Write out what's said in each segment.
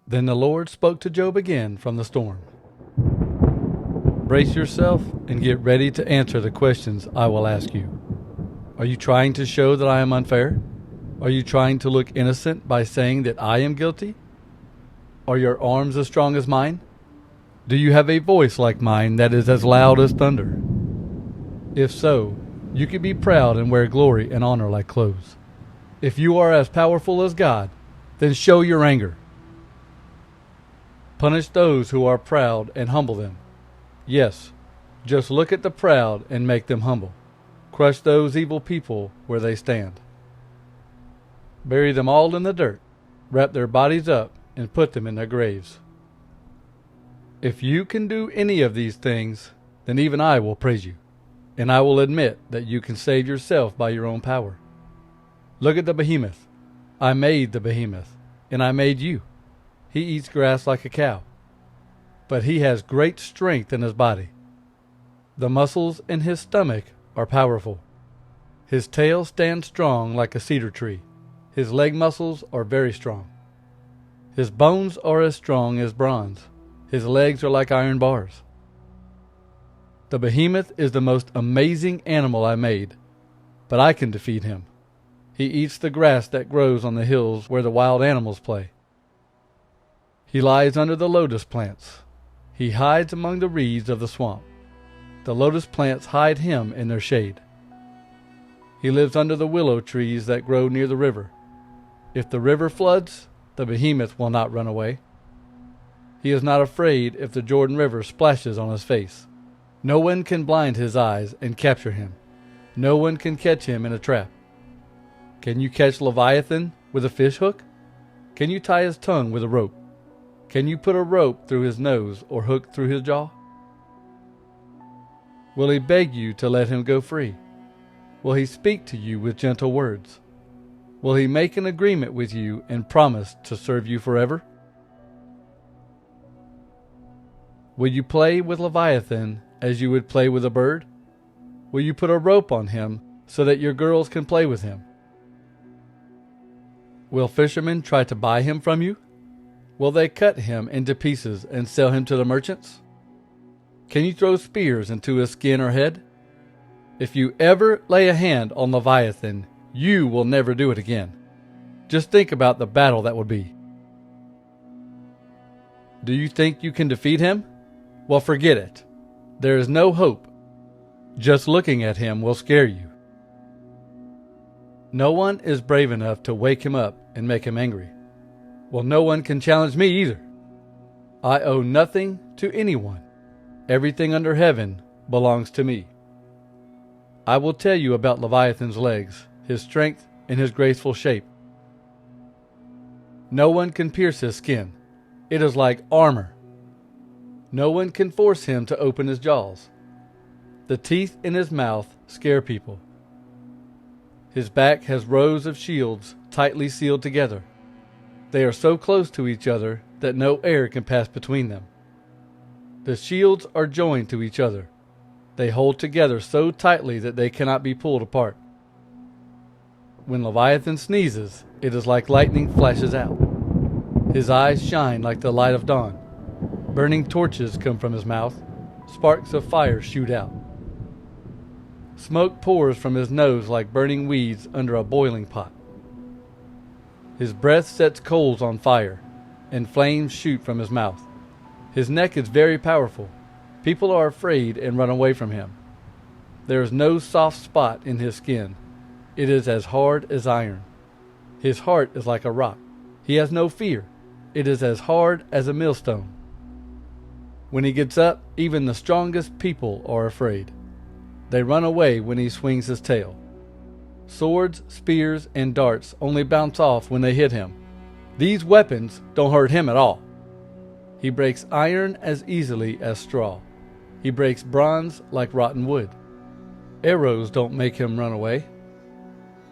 Then the Lord spoke to Job again from the storm. Brace yourself and get ready to answer the questions I will ask you. Are you trying to show that I am unfair? Are you trying to look innocent by saying that I am guilty? Are your arms as strong as mine? Do you have a voice like mine that is as loud as thunder? If so, you can be proud and wear glory and honor like clothes. If you are as powerful as God, then show your anger. Punish those who are proud and humble them. Yes, just look at the proud and make them humble. Crush those evil people where they stand. Bury them all in the dirt, wrap their bodies up, and put them in their graves. If you can do any of these things, then even I will praise you, and I will admit that you can save yourself by your own power. Look at the behemoth. I made the behemoth, and I made you. He eats grass like a cow, but he has great strength in his body. The muscles in his stomach are powerful. His tail stands strong like a cedar tree. His leg muscles are very strong. His bones are as strong as bronze. His legs are like iron bars. The behemoth is the most amazing animal I made, but I can defeat him. He eats the grass that grows on the hills where the wild animals play. He lies under the lotus plants. He hides among the reeds of the swamp. The lotus plants hide him in their shade. He lives under the willow trees that grow near the river. If the river floods, the behemoth will not run away. He is not afraid if the Jordan River splashes on his face. No one can blind his eyes and capture him. No one can catch him in a trap. Can you catch Leviathan with a fish hook? Can you tie his tongue with a rope? Can you put a rope through his nose or hook through his jaw? Will he beg you to let him go free? Will he speak to you with gentle words? Will he make an agreement with you and promise to serve you forever? Will you play with Leviathan as you would play with a bird? Will you put a rope on him so that your girls can play with him? Will fishermen try to buy him from you? Will they cut him into pieces and sell him to the merchants? Can you throw spears into his skin or head? If you ever lay a hand on Leviathan, you will never do it again. Just think about the battle that would be. Do you think you can defeat him? Well, forget it. There is no hope. Just looking at him will scare you. No one is brave enough to wake him up and make him angry. Well, no one can challenge me either. I owe nothing to anyone. Everything under heaven belongs to me. I will tell you about Leviathan's legs, his strength, and his graceful shape. No one can pierce his skin. It is like armor. No one can force him to open his jaws. The teeth in his mouth scare people. His back has rows of shields tightly sealed together. They are so close to each other that no air can pass between them. The shields are joined to each other. They hold together so tightly that they cannot be pulled apart. When Leviathan sneezes, it is like lightning flashes out. His eyes shine like the light of dawn. Burning torches come from his mouth. Sparks of fire shoot out. Smoke pours from his nose like burning weeds under a boiling pot. His breath sets coals on fire, and flames shoot from his mouth. His neck is very powerful. People are afraid and run away from him. There is no soft spot in his skin. It is as hard as iron. His heart is like a rock. He has no fear. It is as hard as a millstone. When he gets up, even the strongest people are afraid. They run away when he swings his tail. Swords, spears, and darts only bounce off when they hit him. These weapons don't hurt him at all. He breaks iron as easily as straw. He breaks bronze like rotten wood. Arrows don't make him run away.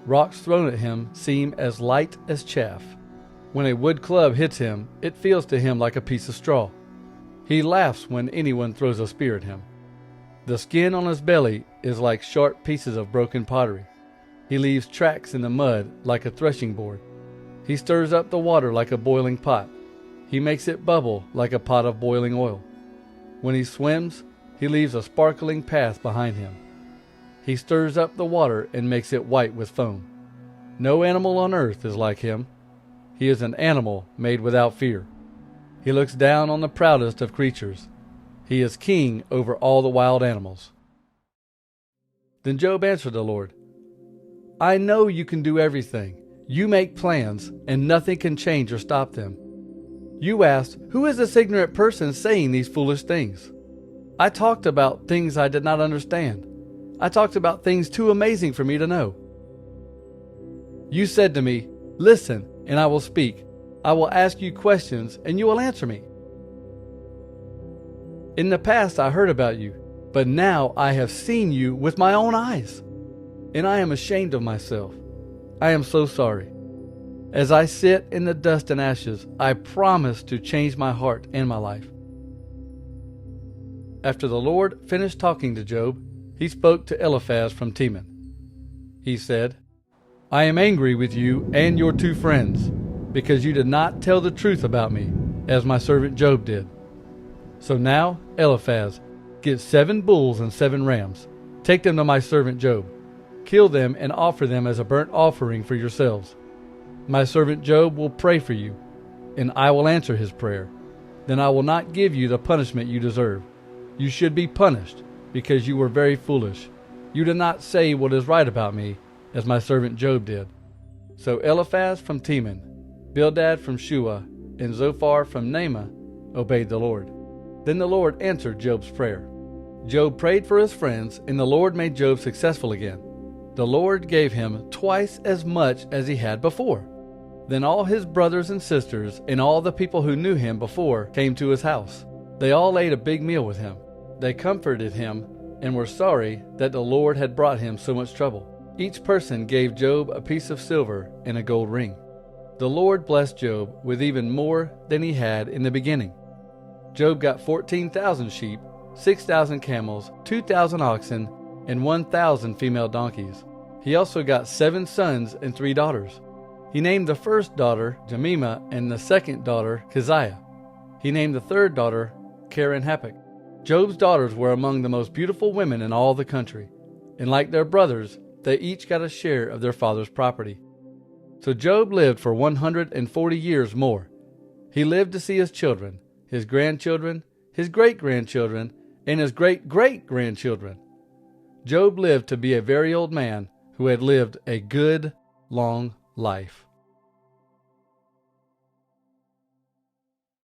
Rocks thrown at him seem as light as chaff. When a wood club hits him, it feels to him like a piece of straw. He laughs when anyone throws a spear at him. The skin on his belly is like sharp pieces of broken pottery. He leaves tracks in the mud like a threshing board. He stirs up the water like a boiling pot. He makes it bubble like a pot of boiling oil. When he swims, he leaves a sparkling path behind him. He stirs up the water and makes it white with foam. No animal on earth is like him. He is an animal made without fear. He looks down on the proudest of creatures. He is king over all the wild animals. Then Job answered the Lord, I know you can do everything. You make plans, and nothing can change or stop them. You asked, who is this ignorant person saying these foolish things? I talked about things I did not understand. I talked about things too amazing for me to know. You said to me, listen, and I will speak. I will ask you questions, and you will answer me. In the past I heard about you, but now I have seen you with my own eyes, and I am ashamed of myself. I am so sorry. As I sit in the dust and ashes, I promise to change my heart and my life. After the Lord finished talking to Job, he spoke to Eliphaz from Teman. He said, I am angry with you and your 2 friends, because you did not tell the truth about me, as my servant Job did. So now, Eliphaz, get 7 bulls and 7 rams. Take them to my servant Job. Kill them and offer them as a burnt offering for yourselves. My servant Job will pray for you, and I will answer his prayer. Then I will not give you the punishment you deserve. You should be punished, because you were very foolish. You did not say what is right about me, as my servant Job did. So Eliphaz from Teman, Bildad from Shua, and Zophar from Naamah obeyed the Lord. Then the Lord answered Job's prayer. Job prayed for his friends, and the Lord made Job successful again. The Lord gave him twice as much as he had before. Then all his brothers and sisters and all the people who knew him before came to his house. They all ate a big meal with him. They comforted him and were sorry that the Lord had brought him so much trouble. Each person gave Job a piece of silver and a gold ring. The Lord blessed Job with even more than he had in the beginning. Job got 14,000 sheep, 6,000 camels, 2,000 oxen, and 1,000 female donkeys. He also got 7 sons and 3 daughters. He named the first daughter Jemimah and the second daughter Keziah. He named the third daughter Karen-Happuch. Job's daughters were among the most beautiful women in all the country, and like their brothers, they each got a share of their father's property. So Job lived for 140 years more. He lived to see his children, his grandchildren, his great-grandchildren, and his great-great-grandchildren. Job lived to be a very old man who had lived a good, long life.